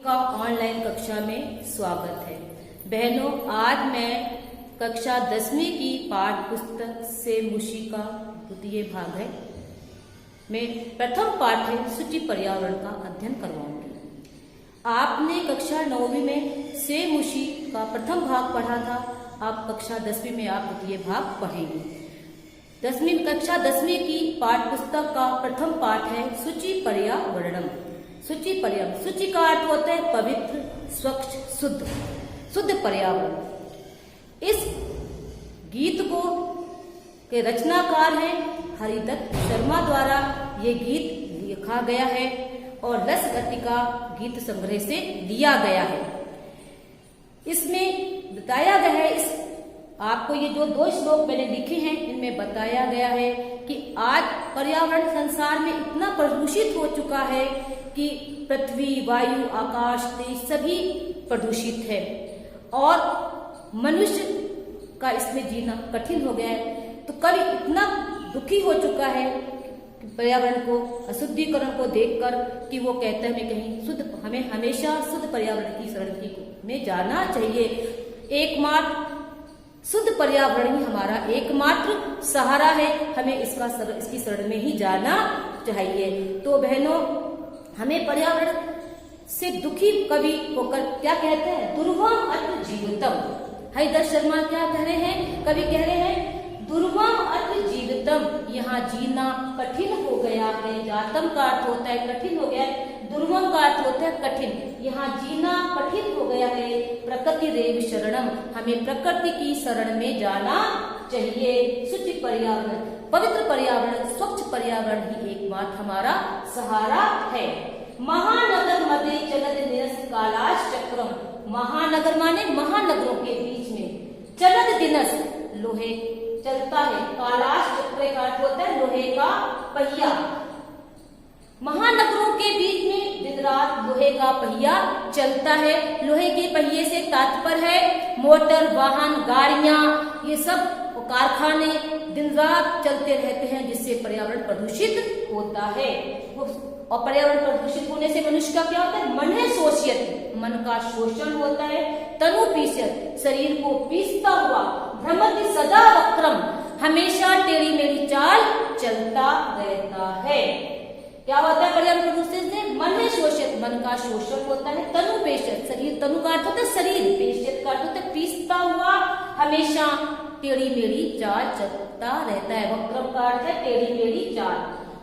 का ऑनलाइन कक्षा में स्वागत है। बहनों, आज मैं कक्षा 10वीं की पाठ पुस्तक से मुशी का द्वितीय भाग है। मैं प्रथम पाठ है सूची पर्यावरण का अध्ययन करवाऊंगी। आपने कक्षा 9वीं में से मुशी का प्रथम भाग पढ़ा था। आप कक्षा 10वीं में आप द्वितीय भाग पढ़ेंगे। कक्षा 10वीं की पाठ पुस्तक का प्रथम पाठ है सूची पर्यावरणम। सूची पर्यावरण, सूची का अर्थ होता है पवित्र, स्वच्छ, शुद्ध, शुद्ध पर्यावरण। इस गीत को के रचनाकार हैं हरिदत्त शर्मा द्वारा ये गीत लिखा गया है और रस गतिका गीत संग्रह से लिया गया है। इसमें बताया गया है, आपको ये जो 2 श्लोक मैंने लिखे हैं इनमें बताया गया है कि आज पर्यावरण संसार में इतना प्रदूषित हो चुका है कि पृथ्वी, वायु, आकाश, तेज सभी प्रदूषित है और मनुष्य का इसमें जीना कठिन हो गया है। तो कवि इतना दुखी हो चुका है पर्यावरण को, अशुद्धिकरण को देखकर कि वो कहते हैं कहीं शुद्ध, हमें हमेशा शुद्ध पर्यावरण की शरण में जाना चाहिए। एकमात्र शुद्ध पर्यावरण ही हमारा एकमात्र सहारा है, हमें इसकी शरण में ही जाना चाहिए। तो बहनों, हमें पर्यावरण से दुखी कवि होकर क्या कहते हैं, दुर्गम अत्र जीवितम। हरिदत्त शर्मा क्या कह रहे हैं, कवि कह रहे हैं दुर्गम अत्र जीवितम, यहाँ जीना कठिन हो गया है। जातम का अर्थ होता है कठिन हो गया है, दुर्गम का अर्थ होता है कठिन, यहाँ जीना कठिन हो गया है। प्रकृति रेव शरणम, हमें प्रकृति की शरण में जाना चाहिए। शुचि पर्यावरण, पवित्र पर्यावरण, स्वच्छ पर्यावरण ही एकमात्र हमारा सहारा है। महानगर मध्य चलत दिनस कालाश चक्रम, महानगर माने महानगरों के बीच में, चलत दिनस लोहे चलता है, कालाश चक्र का अर्थ होता है लोहे का पहिया। महानगरों के बीच में दिन रात लोहे का पहिया चलता है। लोहे के पहिए से तात्पर्य है मोटर वाहन, गाड़ियां, ये सब कारखाने दिन रात चलते रहते हैं, जिससे पर्यावरण प्रदूषित होता है। और पर्यावरण प्रदूषित होने से मनुष्य का क्या होता है, मन है शोषित, मन का शोषण होता है। तनु पीसत, शरीर को पीसता हुआ, भ्रमति सदा वक्रम, हमेशा टेढ़ी मेढ़ी चाल चलता रहता है। क्या होता है पर्यावरण प्रदूषण से, मन है शोषित, मन का शोषण होता है। तनु पेशत, शरीर, तनु का अर्थ होता है शरीर, पेशत का अर्थ होता है पीसता हुआ, हमेशा टेढ़ी मेढ़ी चाल चलता रहता है। वक्रम का अर्थ है टेढ़ी मेढ़ी चाल।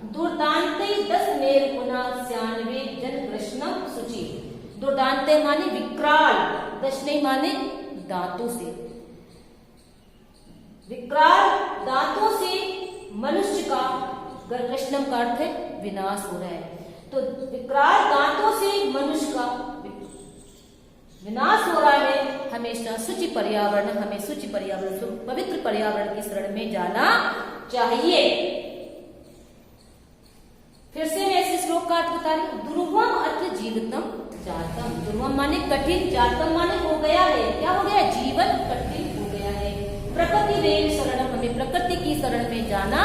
दुर्दांते 10 नेर गुना 96 जन कृष्णम सूची। दुर्दांते माने विकराल, 10 नहीं माने दांतों से, विकराल दांतों से मनुष्य का, कृष्णम का अर्थ है विनाश हो रहा है। तो विकराल दांतों से मनुष्य का विनाश हो रहा है। हमेशा शुचि पर्यावरण, हमें शुचि पर्यावरण, पवित्र पर्यावरण की शरण में जाना चाहिए। फिर से मैं इस श्लोक का अर्थ बता रही हूँ। दुर्गम अर्थ जीवितम जातम, दुर्गम माने कठिन, जातम माने हो गया है, क्या हो गया, जीवन कठिन हो गया है। प्रकृति रेव शरणम, हमें प्रकृति की शरण में जाना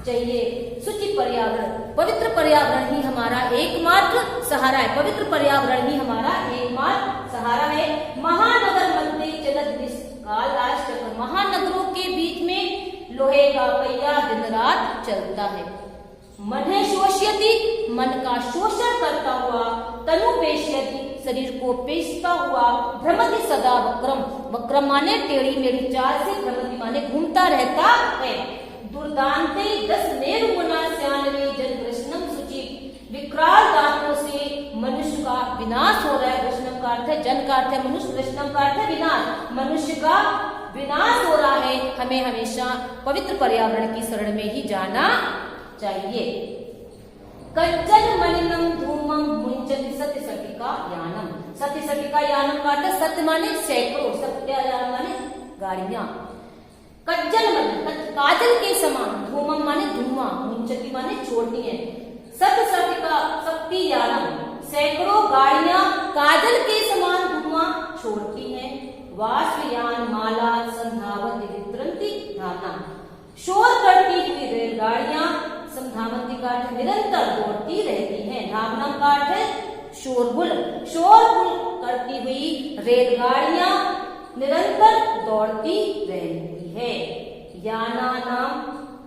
चाहिए। शुचि पर्यावरण, पवित्र पर्यावरण ही हमारा एकमात्र सहारा है, पवित्र पर्यावरण ही हमारा एकमात्र सहारा है। महानगर मध्य चलत कालाश चक्र, महानगरों के बीच में लोहे का पहिया दिन रात चलता है। मन है शोष्यति, मन का शोषण करता हुआ। तनु पेश्यति, शरीर को पेशता हुआ। भ्रमति सदा वक्रम, वक्रम माने टेढ़ी मेढ़ी चाल से, भ्रमति माने घूमता रहता है। दुर्दांते 10 नेर गुना 96 जन कृष्णम सूची, विकराल दांतों से मनुष्य का विनाश हो रहा है। कृष्णम का अर्थ है, जन का अर्थ है मनुष्य, कृष्णम का अर्थ है विनाश, मनुष्य का विनाश हो रहा है। हमें हमेशा पवित्र पर्यावरण की शरण में ही जाना चाहिए। कज्जल मलिनम धूमम मुंचति सत्य सटिका यानम, सत्य सटिका यानम का अर्थ सत्य माने सैकड़ों, सत्य यान माने गाड़ियां। कज्जल मलिन, काजल के समान, धूमम माने धुआं, मुंचति माने छोड़ती है। सत्य सटिका शक्ति यानम, सैकड़ों गाड़ियां काजल के समान धुआं छोड़ती हैं। वाष्पयान माला संधावत वितरंती धाता, शोर करती हुई रेलगाड़ियां, संधावंती का अर्थ निरंतर दौड़ती रहती हैं। धावनम का अर्थ है शोरगुल शोरगुल करती हुई रेलगाड़ियां निरंतर दौड़ती रहती है। यानानां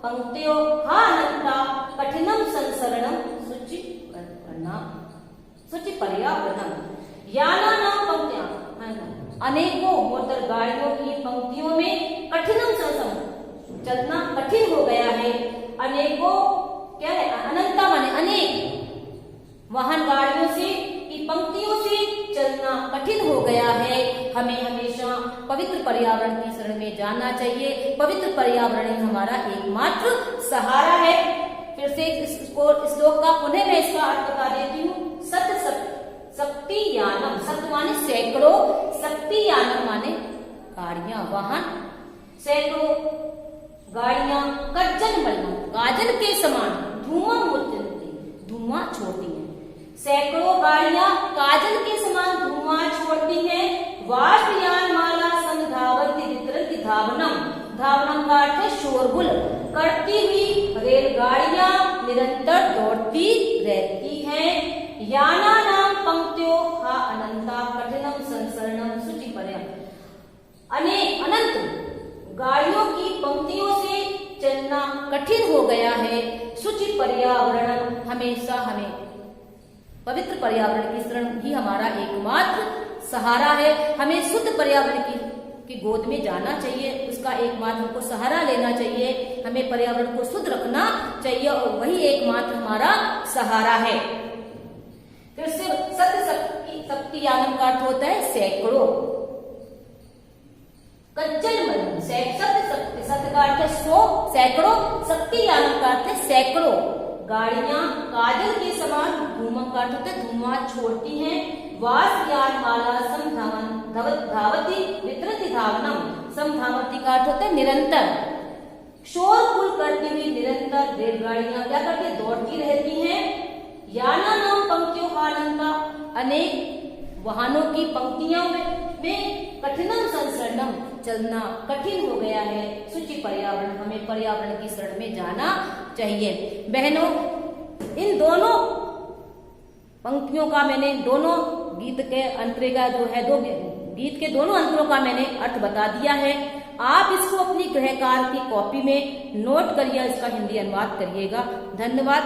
पंक्त्यो हा अनंता कठिनम संसरणम सूचि पर्यावरणम। यानानां पंक्तियां अनेकों मोटर गाड़ियों की पंक्तियों में कठिनम संसरण चलना कठिन हो गया है। अनेकों क्या है, अनंता माने अनेक वाहन गाड़ियों से की पंक्तियों से चलना कठिन हो गया है। हमें हमेशा पवित्र पर्यावरण की शरण में जाना चाहिए। पवित्र पर्यावरण ही हमारा एकमात्र सहारा है। फिर से इस श्लोक का पुनः मैं इसका अर्थ बता देती हूँ। शक्ति यानम, सत्य माने सैकड़ों, शक्ति यानम माने गाड़ियां वाहन, सैकड़ों गाड़ियां कज्जन मल्लम काजल के समान धुआं धुआं छोड़ती हैं। सैकड़ों गाड़ियां काजल के समान धुआं छोड़ती हैं। वाष्पयान माला संधावती वितरती धावनम, धावनम का अर्थ है शोरगुल करती हुई रेलगाड़ियां निरंतर दौड़ती रहती हैं। यानानां पंक्त्यो हा अनंता कठिनम संसरणम सूचि पर्यावरण। अनेक अनंत गाड़ियों की पंक्तियों से चलना कठिन हो गया है। सूचि पर्यावरण, हमेशा हमें पवित्र पर्यावरण की शरण ही हमारा एकमात्र सहारा है। हमें शुद्ध पर्यावरण की गोद में जाना चाहिए, उसका एकमात्र हमको सहारा लेना चाहिए। हमें पर्यावरण को शुद्ध रखना चाहिए और वही एकमात्र हमारा सहारा है। फिर से शक्ति यानम का अर्थ होता है सैकड़ों, कज्जल मल्लम सत्य का अर्थ है 100, सैकड़ों, शक्ति यानम का अर्थ है सैकड़ों गाड़ियां काजल के समान धूमम का अर्थ होता है धुआं छोड़ती हैं। वाष्पयान माला धावती वितरती धावनम, समधावती का अर्थ होता है निरंतर। शोरगुल करती हुई निरंतर रेलगाड़ियां क्या करती है, दौड़ती रहती हैं। यानानां पंक्त्यो हा अनंता, अनेक वाहनों की पंक्तियों में कठिनम संसरणम चलना कठिन हो गया है। सूचि पर्यावरण, हमें पर्यावरण की शरण में जाना चाहिए। बहनों, इन दोनों पंक्तियों का मैंने दोनों गीत के अंतरे का जो है गीत के दोनों अंतरों का मैंने अर्थ बता दिया है। आप इसको अपनी गृह कार्य की कॉपी में नोट करिए, इसका हिंदी अनुवाद करिएगा। धन्यवाद।